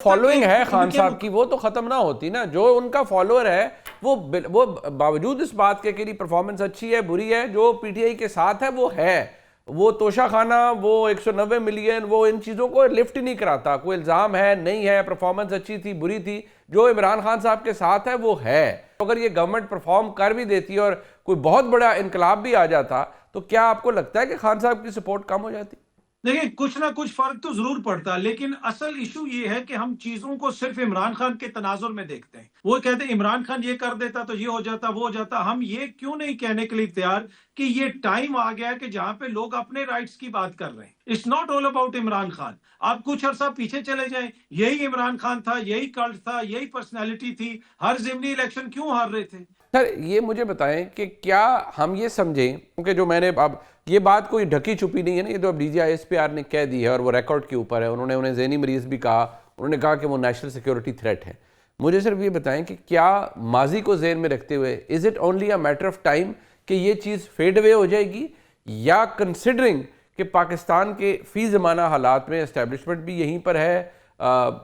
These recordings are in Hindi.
फॉलोइंग है खान साहब की, वो तो खत्म ना होती ना। जो उनका फॉलोअर है वो बावजूद इस बात के कि परफॉर्मेंस अच्छी है बुरी है, जो पीटीआई के साथ है वो है। वो तोशा खाना, वो 190 मिलियन, वो इन चीज़ों को लिफ्ट ही नहीं कराता। कोई इल्ज़ाम है नहीं है, परफॉर्मेंस अच्छी थी बुरी थी, जो इमरान खान साहब के साथ है वो है। अगर ये गवर्नमेंट परफॉर्म कर भी देती और कोई बहुत बड़ा इनकलाब भी आ जाता, तो क्या आपको लगता है कि खान साहब की सपोर्ट कम हो जाती? देखिए, कुछ ना कुछ फर्क तो जरूर पड़ता है, लेकिन असल इशू ये है कि हम चीजों को सिर्फ इमरान खान के तनाजुर में देखते हैं। वो कहते हैं इमरान खान ये कर देता तो ये हो जाता वो हो जाता। हम ये क्यों नहीं कहने के लिए तैयार कि ये टाइम आ गया है कि जहां पे लोग अपने राइट्स की बात कर रहे हैं। It's not all about Imran Khan. आप कुछ अरसा पीछे चले जाएं, यही इमरान खान था, यही कल्ट था, यही पर्सनैलिटी थी। हर जिमनी इलेक्शन क्यों हार रहे थे? सर ये मुझे बताएं कि क्या हम ये समझें, क्योंकि जो मैंने अब ये बात कोई ढकी छुपी नहीं है ना, ये तो अब DGISPR ने कह दी है और वो रिकॉर्ड के ऊपर है। उन्होंने उन्हें ज़हनी मरीज भी कहा, उन्होंने कहा कि वो नेशनल सिक्योरिटी थ्रेट है। मुझे सिर्फ ये बताएं कि क्या माजी को जहन में रखते हुए is it only a matter of time कि ये चीज़ फेड अवे हो जाएगी, या कंसिडरिंग कि पाकिस्तान के फ़ी ज़माना हालात में इस्टेब्लिशमेंट भी यहीं पर है,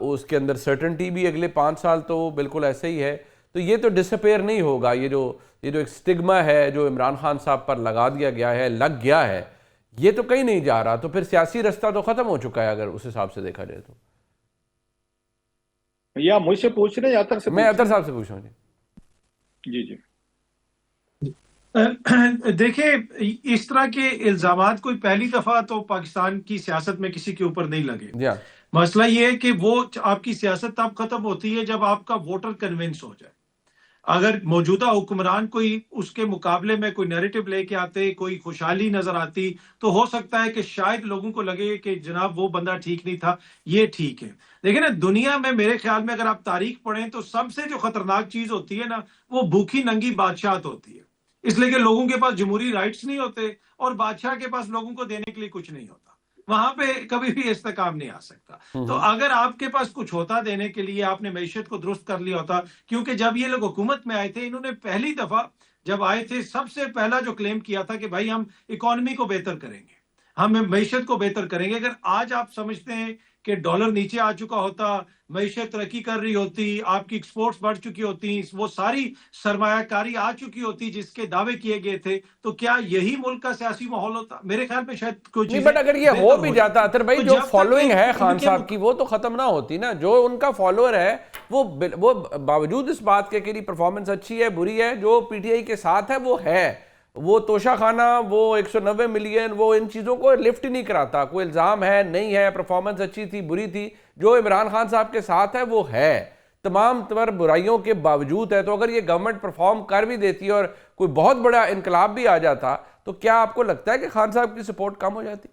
उसके अंदर सर्टनटी भी अगले 5 साल तो बिल्कुल ऐसे ही है, तो ये तो डिसअपेयर नहीं होगा। ये जो एक स्टिग्मा है जो इमरान खान साहब पर लगा दिया गया है, लग गया है, ये तो कहीं नहीं जा रहा। तो फिर सियासी रास्ता तो खत्म हो चुका है अगर उस हिसाब से देखा जाए तो। या मुझसे पूछ रहे हैं या अतर से मैं पूछ अतर रहे हैं? साहब से पूछ रहा हूँ जी। जी जी। देखिए, इस तरह के इल्जामात कोई पहली दफा तो पाकिस्तान की सियासत में किसी के ऊपर नहीं लगे। जी हाँ। मसला ये है कि वो आपकी सियासत तब खत्म होती है जब आपका वोटर कन्विंस हो जाए। अगर मौजूदा हुक्मरान कोई उसके मुकाबले में कोई नैरेटिव लेके आते, कोई खुशहाली नजर आती, तो हो सकता है कि शायद लोगों को लगे कि जनाब वो बंदा ठीक नहीं था, ये ठीक है। देखिए ना, दुनिया में मेरे ख्याल में अगर आप तारीख पढ़ें तो सबसे जो खतरनाक चीज होती है ना, वो भूखी नंगी बादशाहत होती है। इसलिए कि लोगों के पास जमहूरी राइट्स नहीं होते और बादशाह के पास लोगों को देने के लिए कुछ नहीं होता। वहां पे कभी भी इस्तेकाम नहीं आ सकता। तो हम्म। अगर आपके पास कुछ होता देने के लिए, आपने मैशत को दुरुस्त कर लिया होता। क्योंकि जब ये लोग हुकूमत में आए थे, इन्होंने पहली दफा जब आए थे, सबसे पहला जो क्लेम किया था कि भाई हम इकोनॉमी को बेहतर करेंगे, हम मैशत को बेहतर करेंगे। अगर आज आप समझते हैं कि डॉलर नीचे आ चुका होता, मैशत तरक्की कर रही होती, आपकी एक्सपोर्ट्स बढ़ चुकी होती, वो सारी सरमायाकारी आ चुकी होती जिसके दावे किए गए थे, तो क्या यही मुल्क का सियासी माहौल होता? मेरे ख्याल में शायद कोई नहीं, चीजें बट अगर ये हो बेहतर भी हो जाता जाती। अतर भाई, तो जो जब तक फॉलोइंग है एक खान इनके साहब की वो तो खत्म ना होती ना। जो उनका फॉलोअर है वो बावजूद इस बात के कि परफॉर्मेंस अच्छी है बुरी है, जो पीटीआई के साथ है वो है। वो तोशा खाना, वो 190 मिलियन, वो इन चीज़ों को लिफ्ट ही नहीं कराता। कोई इल्ज़ाम है नहीं है, परफॉर्मेंस अच्छी थी बुरी थी, जो इमरान खान साहब के साथ है वो है। तमाम तर बुराइयों के बावजूद है। तो अगर ये गवर्नमेंट परफॉर्म कर भी देती और कोई बहुत बड़ा इनकलाब भी आ जाता, तो क्या आपको लगता है कि खान साहब की सपोर्ट कम हो जाती?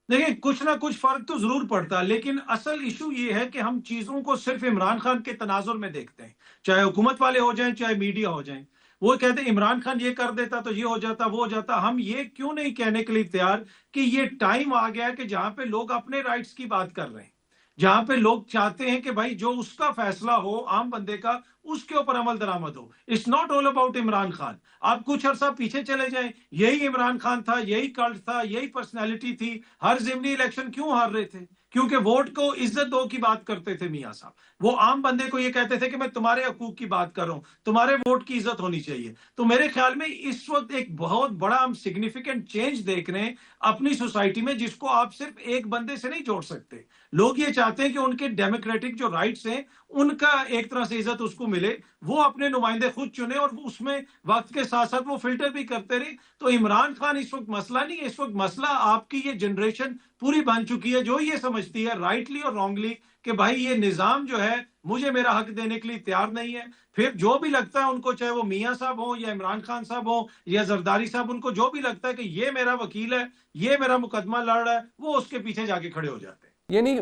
देखिए, कुछ ना कुछ फर्क तो जरूर पड़ता है, लेकिन असल इशू ये है कि हम चीजों को सिर्फ इमरान खान के तनाजुर में देखते हैं। चाहे हुकूमत वाले हो जाएं, चाहे मीडिया हो जाएं। वो कहते हैं इमरान खान ये कर देता तो ये हो जाता वो हो जाता। हम ये क्यों नहीं कहने के लिए तैयार कि ये टाइम आ गया है कि जहां पे लोग अपने राइट्स की बात कर रहे हैं, जहां पे लोग चाहते हैं कि भाई जो उसका फैसला हो आम बंदे का, उसके ऊपर अमल दरामद हो। It's not all about Imran Khan. आप कुछ अरसा पीछे चले जाएं, यही इमरान खान था, यही कल्ट था, यही पर्सनैलिटी थी। हर जिमनी इलेक्शन क्यों हार रहे थे? क्योंकि वोट को इज्जत दो की बात करते थे मियां साहब। वो आम बंदे को ये कहते थे कि मैं तुम्हारे हकूक की बात कर रहा हूं, तुम्हारे वोट की इज्जत होनी चाहिए। तो मेरे ख्याल में इस वक्त एक बहुत बड़ा हम सिग्निफिकेंट चेंज देख रहे हैं अपनी सोसाइटी में, जिसको आप सिर्फ एक बंदे से नहीं जोड़ सकते। लोग ये चाहते हैं कि उनके डेमोक्रेटिक जो राइट्स हैं, उनका एक तरह से इज्जत उसको मिले, वो अपने नुमाइंदे खुद चुने और उसमें वक्त के साथ साथ वो फिल्टर भी करते रहे। तो इमरान खान इस वक्त मसला नहीं है। इस वक्त मसला आपकी ये जनरेशन पूरी बन चुकी है, जो ये समझती है राइटली और रॉन्गली कि भाई ये निजाम जो है मुझे मेरा हक देने के लिए तैयार नहीं है। फिर जो भी लगता है उनको, चाहे वो मियां साहब हो या इमरान खान साहब हो या जरदारी साहब, उनको जो भी लगता है कि ये मेरा वकील है, ये मेरा मुकदमा लड़ रहा है, वो उसके पीछे जाके खड़े हो जाते हैं। यानी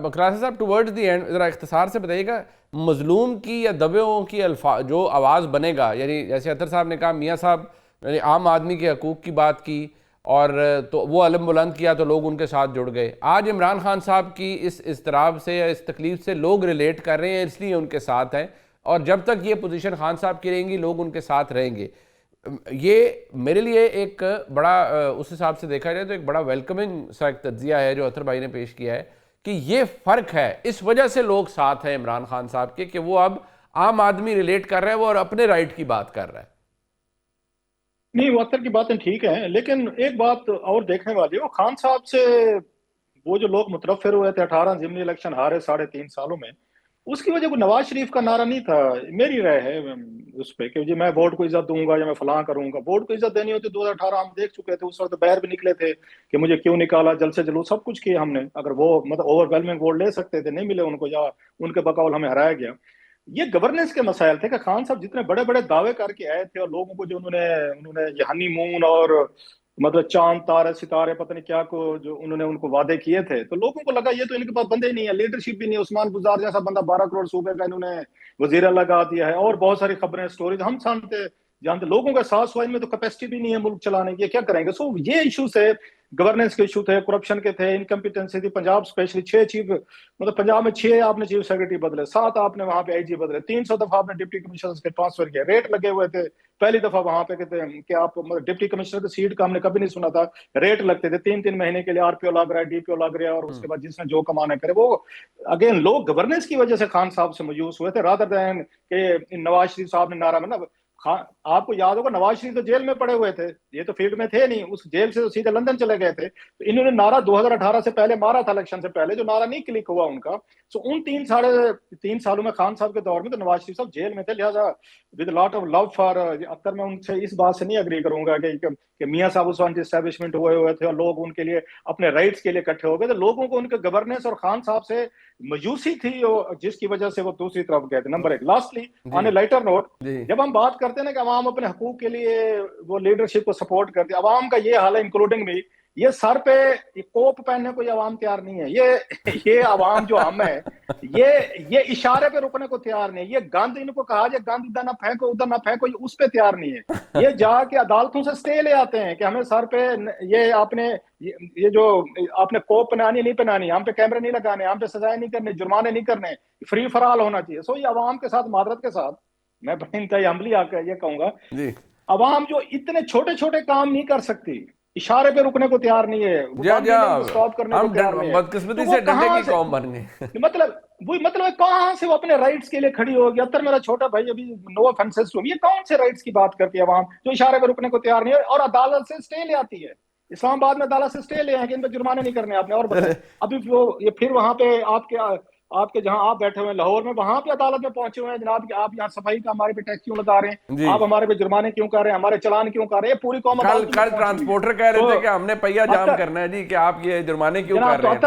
बकरासा साहब, टुवर्ड्स द एंड ज़रा इख्तिसार से बताइएगा, मजलूम की या दबे हुओं की अल्फा जो आवाज़ बनेगा, यानी जैसे अतर साहब ने कहा मियाँ साहब यानी आम आदमी के हकूक़ की बात की और तो वो अलम बुलंद किया तो लोग उनके साथ जुड़ गए। आज इमरान खान साहब की इस इज़्तिराब से या इस तकलीफ़ से लोग रिलेट कर रहे हैं, इसलिए उनके साथ हैं, और जब तक ये पोजीशन खान साहब की रहेंगी लोग उनके साथ रहेंगे। ये मेरे लिए एक बड़ा उस हिसाब से देखा जाए तो एक बड़ा वेलकमिंग सा एक तज्जिया है जो अतर भाई ने पेश किया है कि ये फर्क है, इस वजह से लोग साथ हैं इमरान खान साहब के कि वो अब आम आदमी रिलेट कर रहा है वो और अपने राइट की बात कर रहा है। नहीं, वो अख्तर की बातें ठीक हैं, लेकिन एक बात और देखने वाली है, वो खान साहब से वो जो लोग मुतरफिर हुए थे 18 जिमनी इलेक्शन हारे 3.5 सालों में, उसकी वजह को नवाज शरीफ का नारा नहीं था। मेरी राय है उस पे कि जी मैं वोट को इज्जत दूंगा या मैं फलां करूंगा। वोट को इज्जत देनी होती 2018 हम देख चुके थे, उस वक्त बाहर भी निकले थे कि मुझे क्यों निकाला, जल से जलूस सब कुछ किया हमने। अगर वो मतलब ओवरवेलमिंग वोट ले सकते थे, नहीं मिले उनको, या उनके बकौल हमें हराया गया। ये गवर्नेंस के मसाइल थे कि खान साहब जितने बड़े बड़े दावे करके आए थे और लोगों को जो उन्होंने उन्होंने ये हनीमून और मतलब चांद तारे सितारे पता नहीं क्या को जो उन्होंने उनको वादे किए थे, तो लोगों को लगा ये तो इनके पास बंदे ही नहीं है, लीडरशिप भी नहीं है। उस्मान गुजार जैसा बंदा 12 करोड़ सूबे का इन्होंने वजीरा लगा दिया है, और बहुत सारी खबरें स्टोरीज हम जानते लोगों का साथ स्वाइन में तो कैपेसिटी भी नहीं है मुल्क चलाने की, क्या करेंगे। सो ये इशूज है, गवर्नेंस के इशू थे, करप्शन के थे, इनकम्पिटेंसी थी। पंजाब स्पेशली 6 चीफ मतलब पंजाब में 6 आपने चीफ सेक्रेटरी बदले, 7 आपने वहां पे आईजी बदले, 300 दफा आपने डिप्टी कमिश्नर के ट्रांसफर किया, रेट लगे हुए थे। पहली दफा वहां पे कहते हैं कि आप मतलब डिप्टी कमिश्नर की सीट का हमने कभी नहीं सुना था, रेट लगते थे 3-3 महीने के लिए, आरपीओ लग रहा है, डीपीओ लग रहा है, और उसके बाद जिसने जो कमाना करे वो। अगेन लोग गवर्नेंस की वजह से खान साहब से मायूस हुए थे, रादर देन कि नवाज शरीफ साहब ने नारा में ना आपको याद होगा नवाज शरीफ तो जेल में पड़े हुए थे, ये तो फील्ड में थे नहीं, उस जेल से तो सीधे लंदन चले गए थे। तो इन्होंने नारा 2018 से पहले मारा था, इलेक्शन से पहले, जो नारा नहीं क्लिक हुआ उनका। सो उन 3 सालों में खान साहब के दौर में तो नवाज शरीफ साहब जेल में थे, लिहाजा with lot of love for Akhtar, मैं उनसे इस बात से नहीं अग्री करूंगा कि मियां साहब उस वक्त एस्टेब्लिशमेंट हुए थे और लोग उनके लिए अपने राइट्स के लिए इकट्ठे हो गए। तो लोगों को उनके गवर्नेंस और खान साहब से मयूसी थी जिसकी वजह से वो दूसरी तरफ गए थे। Number 1। Lastly on A lighter note, जब हम बात करते हैं ना कि अवाम अपने हकूक के लिए वो लीडरशिप को सपोर्ट करती है, अवाम का ये हाल है इंक्लूडिंग भी, ये सर पे ये कोप पहनने को ये अवाम तैयार नहीं है। ये अवाम जो हम है, ये इशारे पे रुकने को तैयार नहीं है। ये गंद इनको कहा जाए गंद इधर ना फेंको उधर ना फेंको, ये उस पे तैयार नहीं है। ये जाके अदालतों से स्टे ले आते हैं कि हमें सर पे ये आपने ये जो आपने कोप पहनानी नहीं पहनानी, हम पे कैमरे नहीं लगाने, हम पे सजाएं नहीं करने, जुर्माने नहीं करने, फ्री फॉर ऑल होना चाहिए। सो ये अवाम के साथ मादरत के साथ मैं बड़ी इंतहाई अमली आकर ये कहूंगा, अवाम जो इतने छोटे छोटे काम नहीं कर सकती, इशारे पे रुकने को तैयार नहीं है, स्टॉप करने को तैयार नहीं है, बदकिस्मती से डंडे की कौम बन गए। मतलब कहां से वो अपने राइट्स के लिए खड़ी होगी। अत्तर मेरा छोटा भाई, अभी नो ऑफेंसेस टू, ये कौन से राइट्स की बात करती है अवाम जो इशारे पे रुकने को तैयार नहीं है, और अदालत से स्टे ले आती है। इस्लामाबाद में अदालत से स्टे ले आए कि इन पे जुर्माने नहीं करने आपने, और अभी वो ये फिर वहां पे आपके जहां आप बैठे हुए हैं लाहौर में, वहां पे अदालत में पहुंचे हुए हैं जनाब कि आप यहाँ सफाई का हमारे पे टैक्स क्यों लगा रहे हैं, आप हमारे पे जुर्माने क्यों कर रहे हैं, हमारे चलान क्यों कर रहे हैं। पूरी कौम कल ट्रांसपोर्टर कह रहे थे कि हमने पहिया जाम करना है जी, कि आप ये जुर्माने क्यों कर रहे हैं।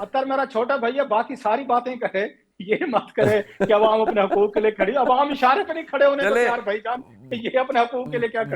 अत्तर मेरा छोटा भैया बाकी सारी बातें करे, ये मत करे कि अवाम अपने हकूक के लिए खड़ी, अवाम इशारे पे नहीं खड़े होने को तैयार भाईजान, ये अपने हकूक के लिए क्या खड़ी।